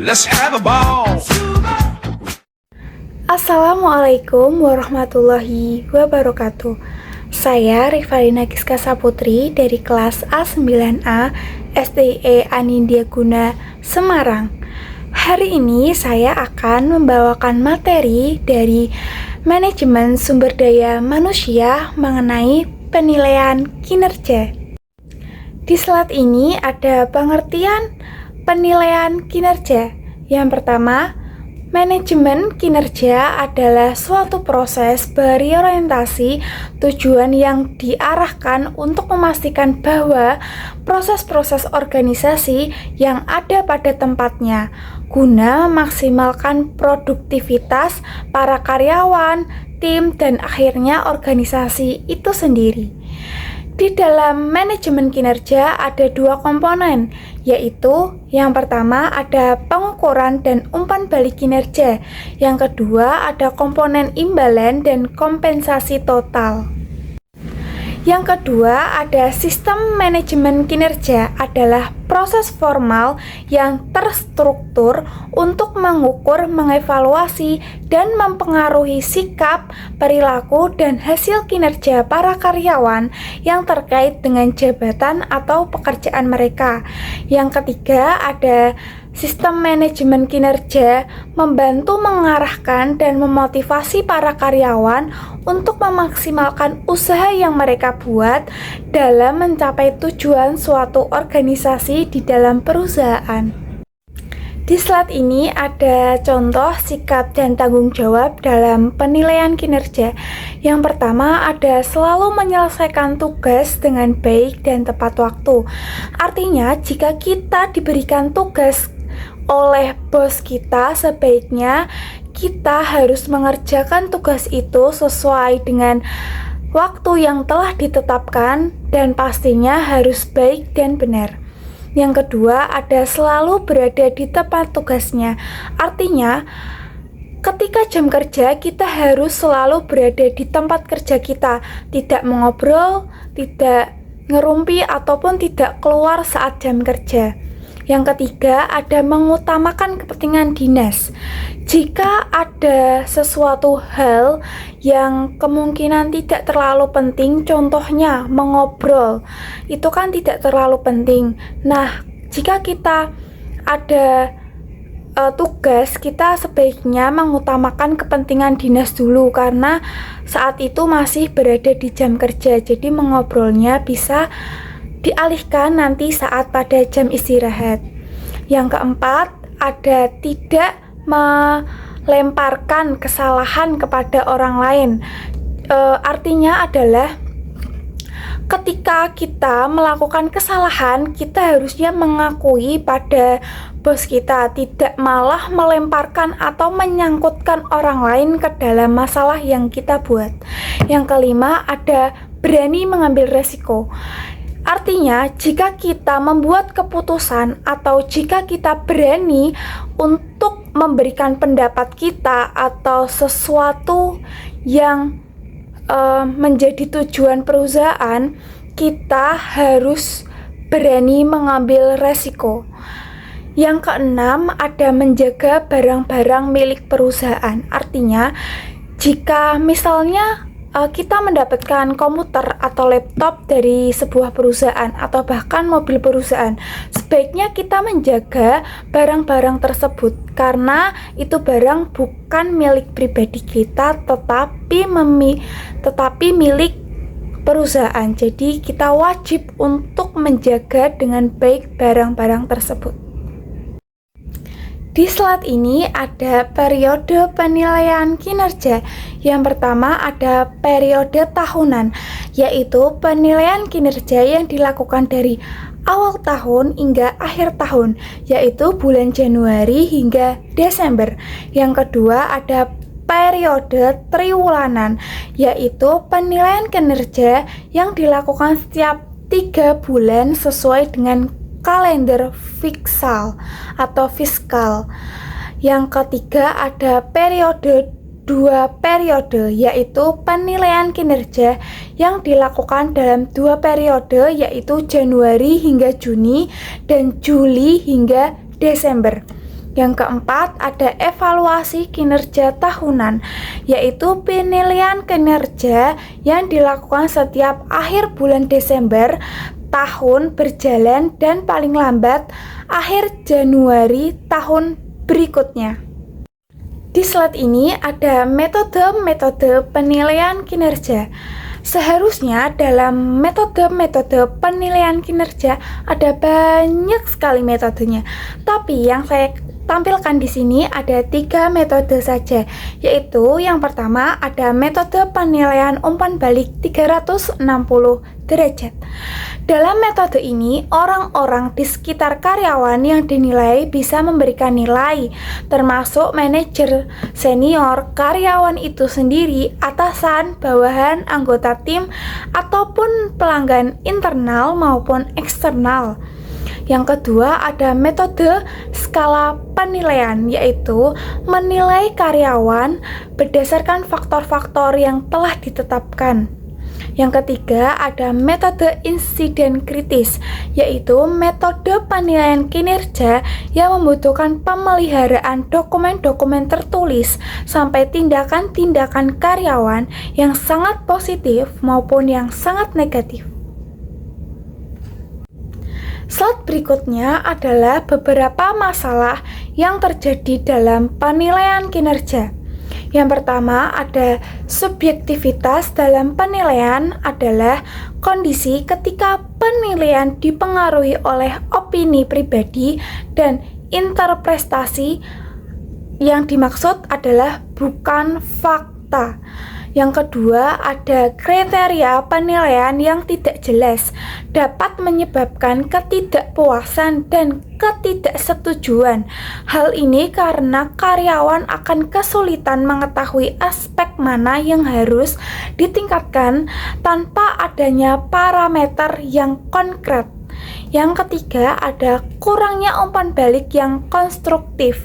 Let's have a ball. Assalamualaikum warahmatullahi wabarakatuh. Saya Rivalina Giska Saputri dari kelas A9A STIE Anindya Guna Semarang. Hari ini saya akan membawakan materi dari manajemen sumber daya manusia mengenai penilaian kinerja. Di slide ini ada pengertian penilaian kinerja. Yang pertama, manajemen kinerja adalah suatu proses berorientasi tujuan yang diarahkan untuk memastikan bahwa proses-proses organisasi yang ada pada tempatnya guna memaksimalkan produktivitas para karyawan, tim, dan akhirnya organisasi itu sendiri. Di dalam manajemen kinerja ada dua komponen, yaitu yang pertama ada pengukuran dan umpan balik kinerja, yang kedua ada komponen imbalan dan kompensasi total. Yang kedua ada sistem manajemen kinerja adalah proses formal yang terstruktur untuk mengukur, mengevaluasi, dan mempengaruhi sikap, perilaku, dan hasil kinerja para karyawan yang terkait dengan jabatan atau pekerjaan mereka. Yang ketiga ada sistem manajemen kinerja membantu mengarahkan dan memotivasi para karyawan untuk memaksimalkan usaha yang mereka buat dalam mencapai tujuan suatu organisasi di dalam perusahaan. Di slide ini ada contoh sikap dan tanggung jawab dalam penilaian kinerja. Yang pertama ada selalu menyelesaikan tugas dengan baik dan tepat waktu. Artinya jika kita diberikan tugas oleh bos kita, sebaiknya kita harus mengerjakan tugas itu sesuai dengan waktu yang telah ditetapkan dan pastinya harus baik dan benar. Yang kedua ada selalu berada di tempat tugasnya. Artinya ketika jam kerja kita harus selalu berada di tempat kerja kita, tidak mengobrol, tidak ngerumpi ataupun tidak keluar saat jam kerja. Yang ketiga ada mengutamakan kepentingan dinas. Jika ada sesuatu hal yang kemungkinan tidak terlalu penting, contohnya mengobrol, itu kan tidak terlalu penting. Nah, jika kita ada tugas, kita sebaiknya mengutamakan kepentingan dinas dulu karena saat itu masih berada di jam kerja. Jadi mengobrolnya bisa dialihkan nanti saat pada jam istirahat. Yang keempat ada tidak melemparkan kesalahan kepada orang lain. Artinya adalah ketika kita melakukan kesalahan, kita harusnya mengakui pada bos kita, tidak malah melemparkan atau menyangkutkan orang lain ke dalam masalah yang kita buat. Yang kelima ada berani mengambil resiko. Artinya, jika kita membuat keputusan atau jika kita berani untuk memberikan pendapat kita atau sesuatu yang menjadi tujuan perusahaan, kita harus berani mengambil resiko. Yang keenam, ada menjaga barang-barang milik perusahaan. Artinya, jika misalnya kita mendapatkan komputer atau laptop dari sebuah perusahaan atau bahkan mobil perusahaan, sebaiknya kita menjaga barang-barang tersebut karena itu barang bukan milik pribadi kita tetapi milik perusahaan. Jadi kita wajib untuk menjaga dengan baik barang-barang tersebut. Di slide ini ada periode penilaian kinerja. Yang pertama ada periode tahunan, yaitu penilaian kinerja yang dilakukan dari awal tahun hingga akhir tahun, yaitu bulan Januari hingga Desember. Yang kedua ada periode triwulanan, yaitu penilaian kinerja yang dilakukan setiap 3 bulan sesuai dengan kalender fiskal atau fiskal. Yang ketiga ada dua periode, yaitu penilaian kinerja yang dilakukan dalam 2 periode, yaitu Januari hingga Juni dan Juli hingga Desember. Yang keempat, ada evaluasi kinerja tahunan, yaitu penilaian kinerja yang dilakukan setiap akhir bulan Desember tahun berjalan dan paling lambat akhir Januari tahun berikutnya. Di slide ini ada metode-metode penilaian kinerja. Seharusnya dalam metode-metode penilaian kinerja ada banyak sekali metodenya. Tapi yang saya tampilkan di sini ada 3 metode saja, yaitu yang pertama ada metode penilaian umpan balik 360 derajat. Dalam metode ini, orang-orang di sekitar karyawan yang dinilai bisa memberikan nilai, termasuk manajer, senior, karyawan itu sendiri, atasan, bawahan, anggota tim, ataupun pelanggan internal maupun eksternal. Yang kedua ada metode skala penilaian, yaitu menilai karyawan berdasarkan faktor-faktor yang telah ditetapkan. Yang ketiga ada metode insiden kritis, yaitu metode penilaian kinerja yang membutuhkan pemeliharaan dokumen-dokumen tertulis sampai tindakan-tindakan karyawan yang sangat positif maupun yang sangat negatif. Slide berikutnya adalah beberapa masalah yang terjadi dalam penilaian kinerja. Yang pertama ada subjektivitas dalam penilaian adalah kondisi ketika penilaian dipengaruhi oleh opini pribadi dan interpretasi. Yang dimaksud adalah bukan fakta. Yang kedua, ada kriteria penilaian yang tidak jelas, dapat menyebabkan ketidakpuasan dan ketidaksetujuan. Hal ini karena karyawan akan kesulitan mengetahui aspek mana yang harus ditingkatkan tanpa adanya parameter yang konkret. Yang ketiga, ada kurangnya umpan balik yang konstruktif,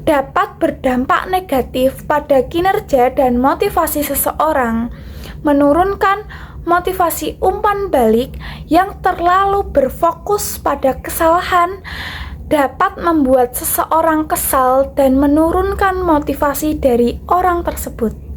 dapat berdampak negatif pada kinerja dan motivasi seseorang. Menurunkan motivasi umpan balik yang terlalu berfokus pada kesalahan dapat membuat seseorang kesal dan menurunkan motivasi dari orang tersebut.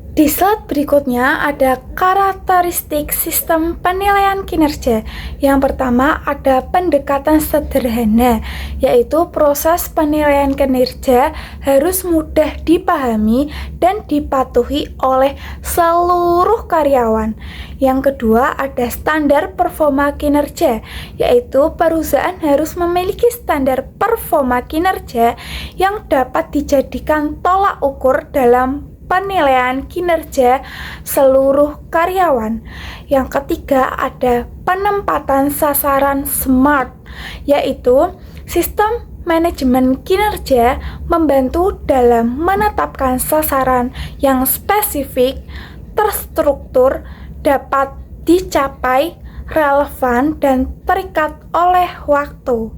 Di slide berikutnya ada karakteristik sistem penilaian kinerja. Yang pertama ada pendekatan sederhana, yaitu proses penilaian kinerja harus mudah dipahami dan dipatuhi oleh seluruh karyawan. Yang kedua ada standar performa kinerja, yaitu perusahaan harus memiliki standar performa kinerja yang dapat dijadikan tolak ukur dalam penilaian kinerja seluruh karyawan. Yang ketiga ada penempatan sasaran SMART, yaitu sistem manajemen kinerja membantu dalam menetapkan sasaran yang spesifik, terstruktur, dapat dicapai, relevan, dan terikat oleh waktu.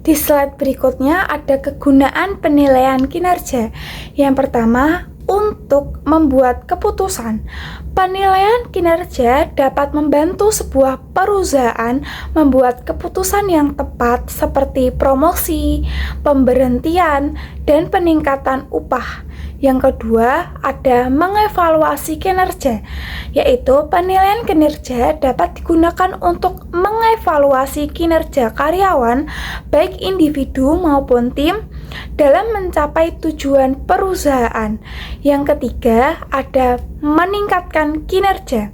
Di slide berikutnya ada kegunaan penilaian kinerja. Yang pertama, untuk membuat keputusan. Penilaian kinerja dapat membantu sebuah perusahaan membuat keputusan yang tepat seperti promosi, pemberhentian, dan peningkatan upah. Yang kedua, ada mengevaluasi kinerja, yaitu penilaian kinerja dapat digunakan untuk mengevaluasi kinerja karyawan, baik individu maupun tim, dalam mencapai tujuan perusahaan. Yang ketiga, ada meningkatkan kinerja,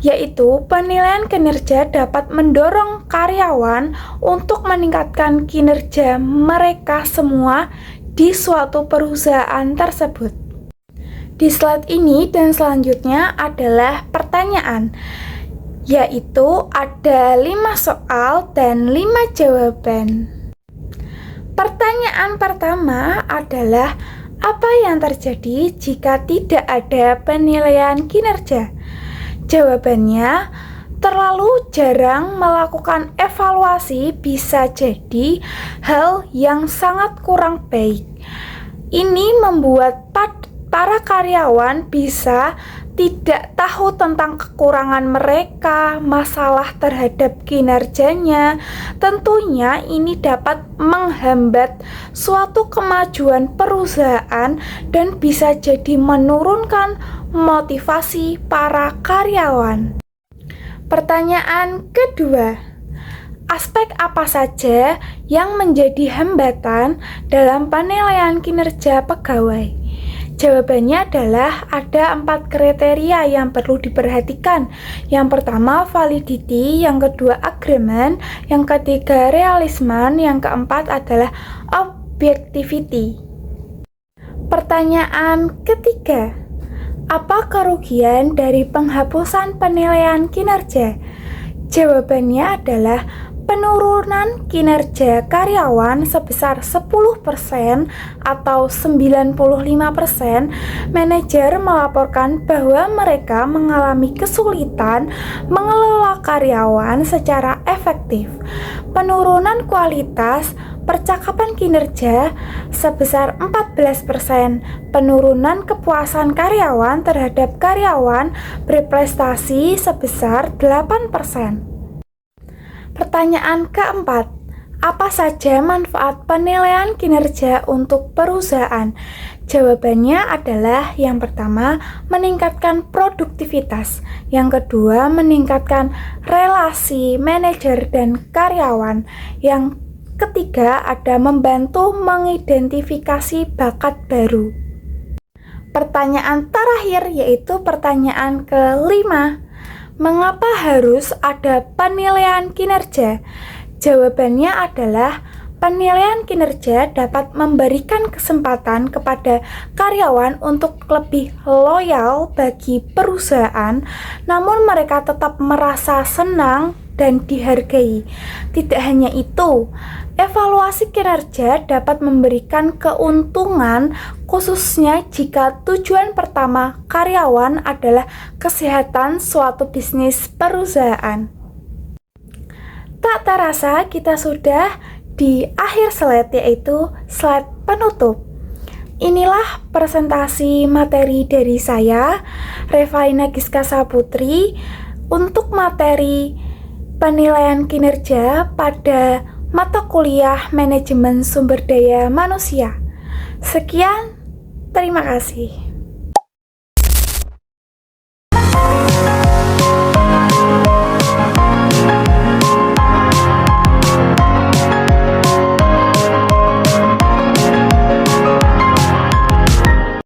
yaitu penilaian kinerja dapat mendorong karyawan untuk meningkatkan kinerja mereka semua di suatu perusahaan tersebut. Di slide ini dan selanjutnya adalah pertanyaan, yaitu ada 5 soal dan 5 jawaban. Pertanyaan pertama adalah, apa yang terjadi jika tidak ada penilaian kinerja? Jawabannya, terlalu jarang melakukan evaluasi bisa jadi hal yang sangat kurang baik. Ini membuat para karyawan bisa tidak tahu tentang kekurangan mereka, masalah terhadap kinerjanya, tentunya ini dapat menghambat suatu kemajuan perusahaan dan bisa jadi menurunkan motivasi para karyawan. Pertanyaan kedua, aspek apa saja yang menjadi hambatan dalam penilaian kinerja pegawai? Jawabannya adalah ada 4 kriteria yang perlu diperhatikan. Yang pertama validity, yang kedua agreement, yang ketiga realisme, yang keempat adalah objectivity. Pertanyaan ketiga, apa kerugian dari penghapusan penilaian kinerja? Jawabannya adalah penurunan kinerja karyawan sebesar 10% atau 95%. Manajer melaporkan bahwa mereka mengalami kesulitan mengelola karyawan secara efektif. Penurunan kualitas percakapan kinerja sebesar 14%. Penurunan kepuasan karyawan terhadap karyawan berprestasi sebesar 8%. Pertanyaan keempat, apa saja manfaat penilaian kinerja untuk perusahaan? Jawabannya adalah yang pertama, meningkatkan produktivitas. Yang kedua, meningkatkan relasi manajer dan karyawan. Yang ketiga, ada membantu mengidentifikasi bakat baru. Pertanyaan terakhir yaitu pertanyaan kelima, mengapa harus ada penilaian kinerja? Jawabannya adalah penilaian kinerja dapat memberikan kesempatan kepada karyawan untuk lebih loyal bagi perusahaan, namun mereka tetap merasa senang dan dihargai. Tidak hanya itu, evaluasi kinerja dapat memberikan keuntungan, khususnya jika tujuan pertama karyawan adalah kesehatan suatu bisnis perusahaan. Tak terasa kita sudah di akhir slide, yaitu slide penutup. Inilah presentasi materi dari saya, Revalina Giska Saputri, untuk materi penilaian kinerja pada mata kuliah Manajemen Sumber Daya Manusia. Sekian, terima kasih.